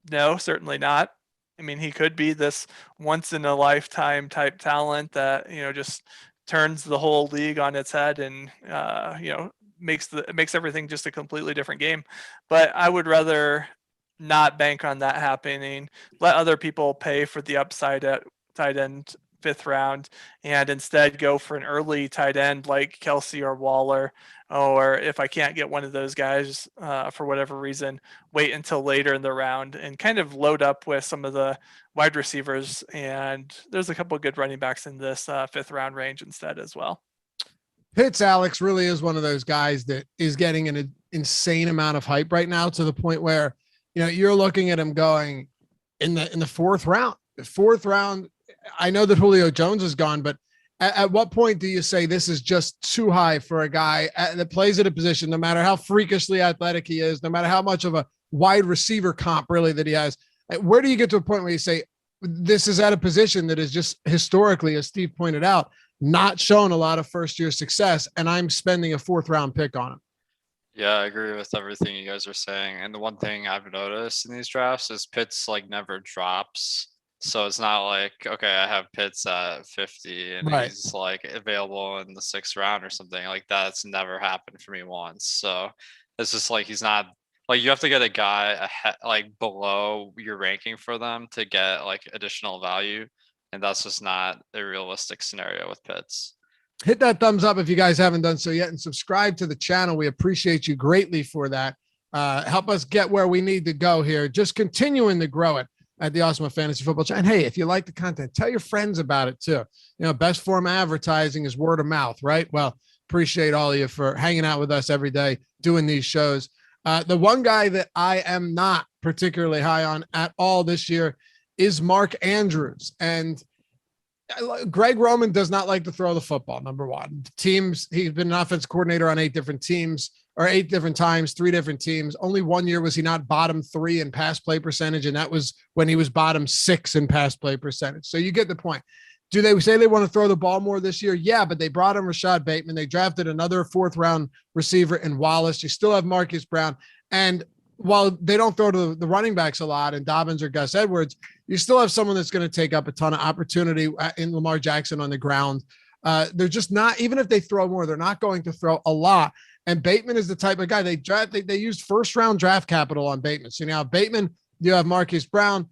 No, certainly not. I mean, he could be this once in a lifetime type talent that, just turns the whole league on its head and, makes everything just a completely different game. But I would rather not bank on that happening. Let other people pay for the upside at tight end 5th round and instead go for an early tight end like Kelsey or Waller, or if I can't get one of those guys for whatever reason, wait until later in the round and kind of load up with some of the wide receivers. And there's a couple of good running backs in this 5th round range instead as well. Pitts, Alex, really is one of those guys that is getting an insane amount of hype right now, to the point where, you're looking at him going in the 4th round. The 4th round, I know that Julio Jones is gone, but at what point do you say this is just too high for a guy that plays at a position, no matter how freakishly athletic he is, no matter how much of a wide receiver comp really that he has? Where do you get to a point where you say this is at a position that is just historically, as Steve pointed out, not shown a lot of first-year success, and I'm spending a 4th round pick on him? Yeah, I agree with everything you guys are saying. And the one thing I've noticed in these drafts is Pitts never drops. So it's not like, okay, I have Pitts at 50 and Right. he's available in the 6th round or something. That's never happened for me once. So it's just he's not you have to get a guy ahead, below your ranking for them to get additional value. And that's just not a realistic scenario with Pitts. Hit that thumbs up if you guys haven't done so yet, and subscribe to the channel. We appreciate you greatly for that. Help us get where we need to go here. Just continuing to grow it at the Awesemo Fantasy Football Show. And hey, if you like the content, tell your friends about it too. Best form of advertising is word of mouth, right? Well, appreciate all of you for hanging out with us every day, doing these shows. The one guy that I am not particularly high on at all this year is Mark Andrews. And Greg Roman does not like to throw the football, number one. He's been an offense coordinator on 8 different teams, or 8 different times, 3 different teams. Only 1 year was he not bottom 3 in pass play percentage, and that was when he was bottom 6 in pass play percentage. So you get the point. Do they say they want to throw the ball more this year? Yeah, but they brought in Rashad Bateman. They drafted another 4th round receiver in Wallace. You still have Marcus Brown. And while they don't throw to the running backs a lot and Dobbins or Gus Edwards, you still have someone that's going to take up a ton of opportunity in Lamar Jackson on the ground. They're just not, even if they throw more, they're not going to throw a lot. And Bateman is the type of guy they used first round draft capital on Bateman. So now Bateman, you have Marquise Brown.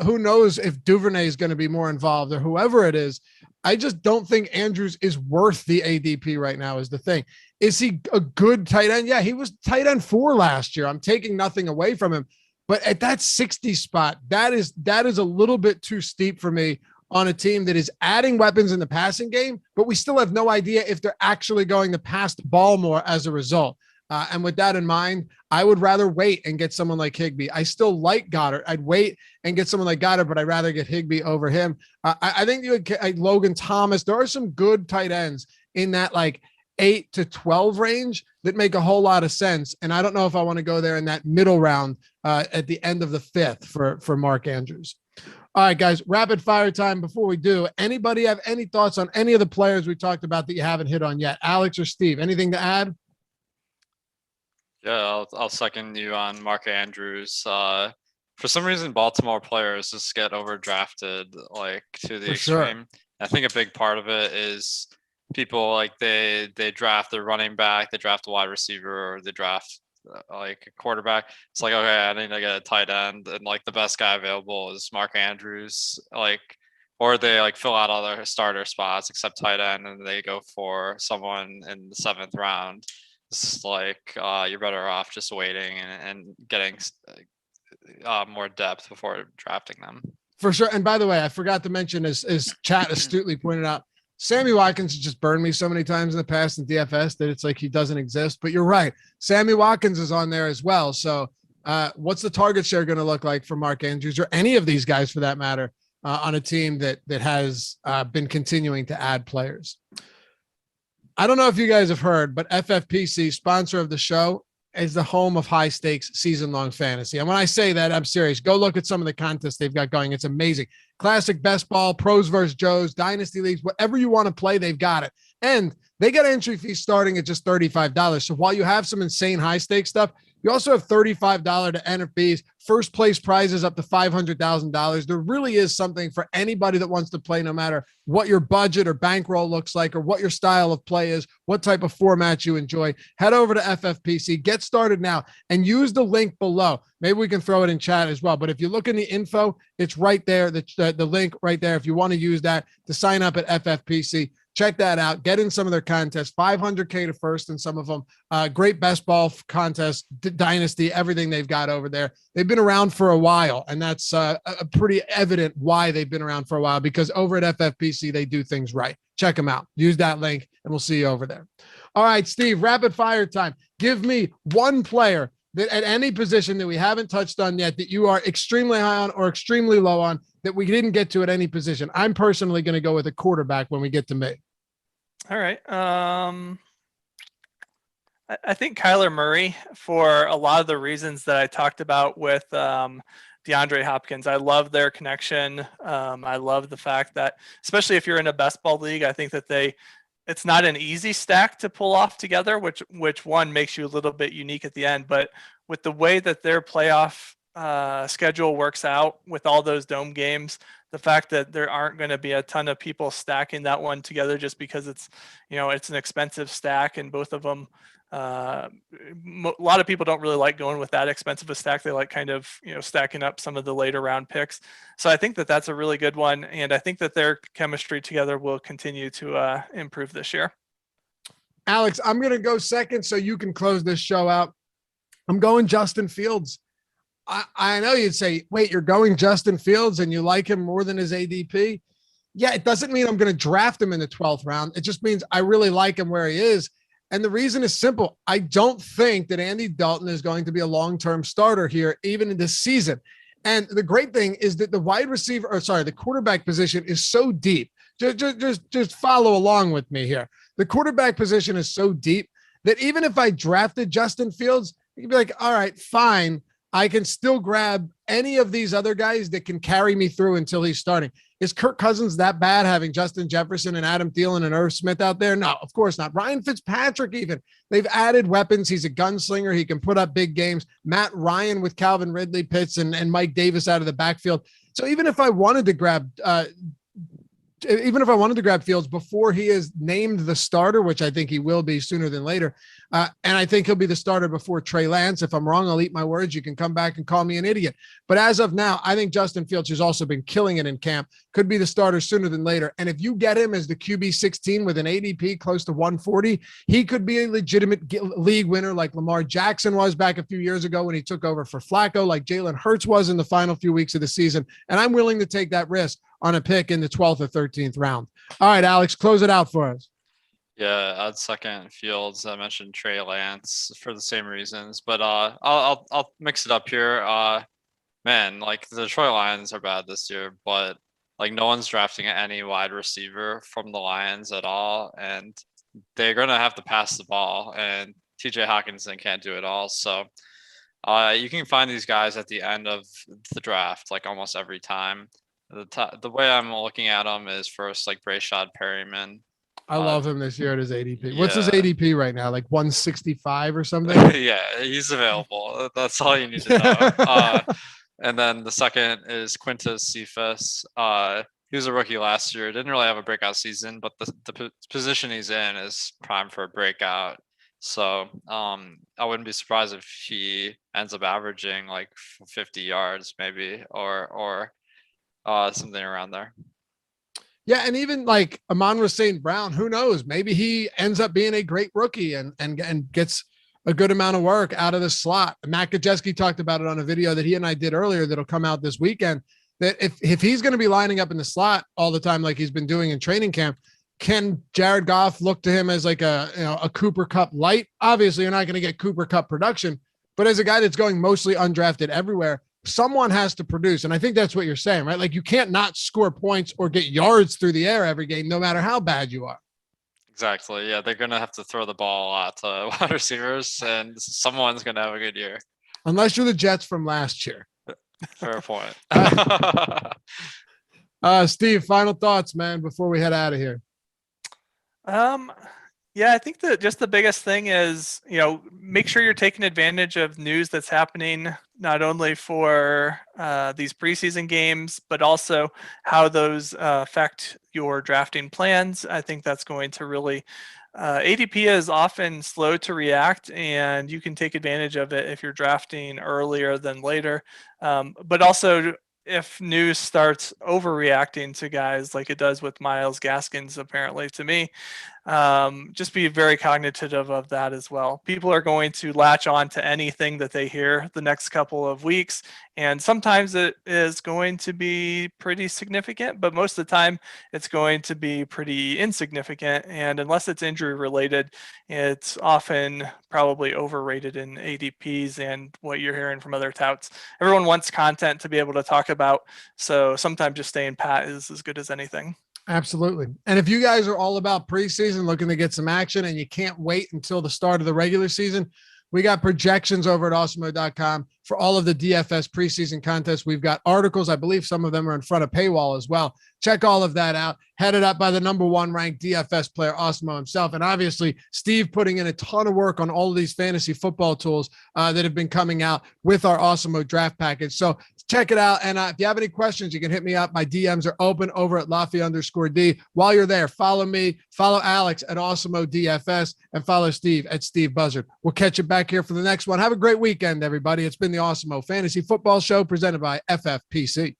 Who knows if Duvernay is going to be more involved or whoever it is. I just don't think Andrews is worth the ADP right now is the thing. Is he a good tight end? Yeah, he was tight end 4 last year. I'm taking nothing away from him, but at that 60 spot, that is a little bit too steep for me on a team that is adding weapons in the passing game, but we still have no idea if they're actually going to pass the ball more as a result. And with that in mind, I would rather wait and get someone like Higbee. I still like Goddard. I'd wait and get someone like Goddard, but I'd rather get Higbee over him. I think you would get Logan Thomas. There are some good tight ends in that like 8 to 12 range that make a whole lot of sense. And I don't know if I want to go there in that middle round at the end of the 5th for Mark Andrews. All right, guys, rapid fire time. Before we do, anybody have any thoughts on any of the players we talked about that you haven't hit on yet? Alex or Steve, anything to add? Yeah, I'll second you on Mark Andrews. For some reason, Baltimore players just get overdrafted like to the extreme. Sure. I think a big part of it is people like they draft their running back, they draft a wide receiver, or they draft like a quarterback. It's like, okay, I need to get a tight end, and like the best guy available is Mark Andrews, like, or they like fill out all their starter spots except tight end, and they go for someone in the 7th round. It's like you're better off just waiting and getting more depth before drafting them. For sure. And by the way, I forgot to mention, as Chat astutely pointed out, Sammy Watkins has just burned me so many times in the past in DFS that it's like he doesn't exist. But you're right. Sammy Watkins is on there as well. So what's the target share going to look like for Mark Andrews or any of these guys for that matter on a team that has been continuing to add players? I don't know if you guys have heard, but FFPC, sponsor of the show, is the home of high stakes season-long fantasy. And when I say that, I'm serious. Go look at some of the contests they've got going. It's amazing. Classic best ball, pros versus Joes, dynasty leagues, whatever you want to play, they've got it. And they got entry fees starting at just $35. So while you have some insane high stakes stuff, you also have $35 to enter fees, first place prizes up to $500,000. There really is something for anybody that wants to play, no matter what your budget or bankroll looks like or what your style of play is, what type of format you enjoy. Head over to FFPC, get started now, and use the link below. Maybe we can throw it in chat as well. But if you look in the info, it's right there, the link right there. If you want to use that to sign up at FFPC, check that out. Get in some of their contests, $500K to first in some of them. Great best ball contest, dynasty, everything they've got over there. They've been around for a while, and that's a pretty evident why they've been around for a while, because over at FFPC, they do things right. Check them out. Use that link, and we'll see you over there. All right, Steve, rapid fire time. Give me one player that at any position that we haven't touched on yet that you are extremely high on or extremely low on that we didn't get to at any position. I'm personally going to go with a quarterback when we get to me. All right. I think Kyler Murray, for a lot of the reasons that I talked about with DeAndre Hopkins. I love their connection. I love the fact that, especially if you're in a best ball league, I think that it's not an easy stack to pull off together, which one makes you a little bit unique at the end. But with the way that their playoff schedule works out with all those dome games, the fact that there aren't going to be a ton of people stacking that one together just because it's an expensive stack, and both of them, a lot of people don't really like going with that expensive a stack. They like kind of, stacking up some of the later round picks. So I think that that's a really good one. And I think that their chemistry together will continue to improve this year. Alex, I'm going to go second so you can close this show out. I'm going Justin Fields. I know you'd say, wait, you're going Justin Fields and you like him more than his ADP? Yeah, it doesn't mean I'm going to draft him in the 12th round. It just means I really like him where he is. And the reason is simple. I don't think that Andy Dalton is going to be a long-term starter here, even in this season. And the great thing is that the quarterback position is so deep. Just follow along with me here. The quarterback position is so deep that even if I drafted Justin Fields, you'd be like, all right, fine. I can still grab any of these other guys that can carry me through until he's starting. Is Kirk Cousins that bad having Justin Jefferson and Adam Thielen and Irv Smith out there? No, of course not. Ryan Fitzpatrick even. They've added weapons. He's a gunslinger. He can put up big games. Matt Ryan with Calvin Ridley, Pitts, and Mike Davis out of the backfield. So even if I wanted to grab even if I wanted to grab Fields before he is named the starter, which I think he will be sooner than later. And I think he'll be the starter before Trey Lance. If I'm wrong, I'll eat my words. You can come back and call me an idiot. But as of now, I think Justin Fields, who's also been killing it in camp, could be the starter sooner than later. And if you get him as the QB 16 with an ADP close to 140, he could be a legitimate league winner like Lamar Jackson was back a few years ago when he took over for Flacco, like Jalen Hurts was in the final few weeks of the season. And I'm willing to take that risk on a pick in the 12th or 13th round. All right, Alex, close it out for us. Yeah, I'd second Fields. I mentioned Trey Lance for the same reasons, but I'll mix it up here. Man, like the Detroit Lions are bad this year, but like no one's drafting any wide receiver from the Lions at all, and they're gonna have to pass the ball, and TJ Hawkinson can't do it all. So you can find these guys at the end of the draft, like almost every time. The way I'm looking at them is first like Brashad Perryman. I love him this year at his ADP. Yeah. What's his ADP right now? Like 165 or something? Yeah, he's available. That's all you need to know. And then the second is Quintus Cephus. He was a rookie last year. Didn't really have a breakout season, but the position he's in is prime for a breakout. So I wouldn't be surprised if he ends up averaging like 50 yards maybe or something around there. Yeah, and even like Amon-Ra St. Brown, who knows? Maybe he ends up being a great rookie and gets a good amount of work out of the slot. Matt Kajeski talked about it on a video that he and I did earlier that'll come out this weekend, that if he's going to be lining up in the slot all the time like he's been doing in training camp, can Jared Goff look to him as like a Cooper Kupp light? Obviously, you're not going to get Cooper Kupp production, but as a guy that's going mostly undrafted everywhere, someone has to produce. And I think that's what you're saying, right? Like you can't not score points or get yards through the air every game, no matter how bad you are. Exactly. Yeah, they're going to have to throw the ball a lot to wide receivers, and someone's going to have a good year. Unless you're the Jets from last year. Fair point. Steve, final thoughts, man, before we head out of here. Yeah, I think that just the biggest thing is, make sure you're taking advantage of news that's happening, not only for these preseason games, but also how those affect your drafting plans. I think that's going to really, ADP is often slow to react, and you can take advantage of it if you're drafting earlier than later. But also, if news starts overreacting to guys like it does with Myles Gaskins, apparently to me, just be very cognitive of that as well. People are going to latch on to anything that they hear the next couple of weeks, and sometimes it is going to be pretty significant, but most of the time it's going to be pretty insignificant. And unless it's injury related, it's often probably overrated in ADPs and what you're hearing from other touts. Everyone wants content to be able to talk about, so sometimes just staying pat is as good as anything. Absolutely. And if you guys are all about preseason, looking to get some action, and you can't wait until the start of the regular season, we got projections over at awesemo.com for all of the DFS preseason contests. We've got articles. I believe some of them are in front of paywall as well. Check all of that out. Headed up by the #1 ranked DFS player, Awesemo himself. And obviously, Steve putting in a ton of work on all of these fantasy football tools that have been coming out with our Awesemo draft package. So check it out. And if you have any questions, you can hit me up. My DMs are open over at Loughy_D. While you're there, follow me, follow Alex at Awesemo DFS, and follow Steve at Steve Buzzard. We'll catch you back here for the next one. Have a great weekend, everybody. It's been the Awesemo Fantasy Football Show presented by FFPC.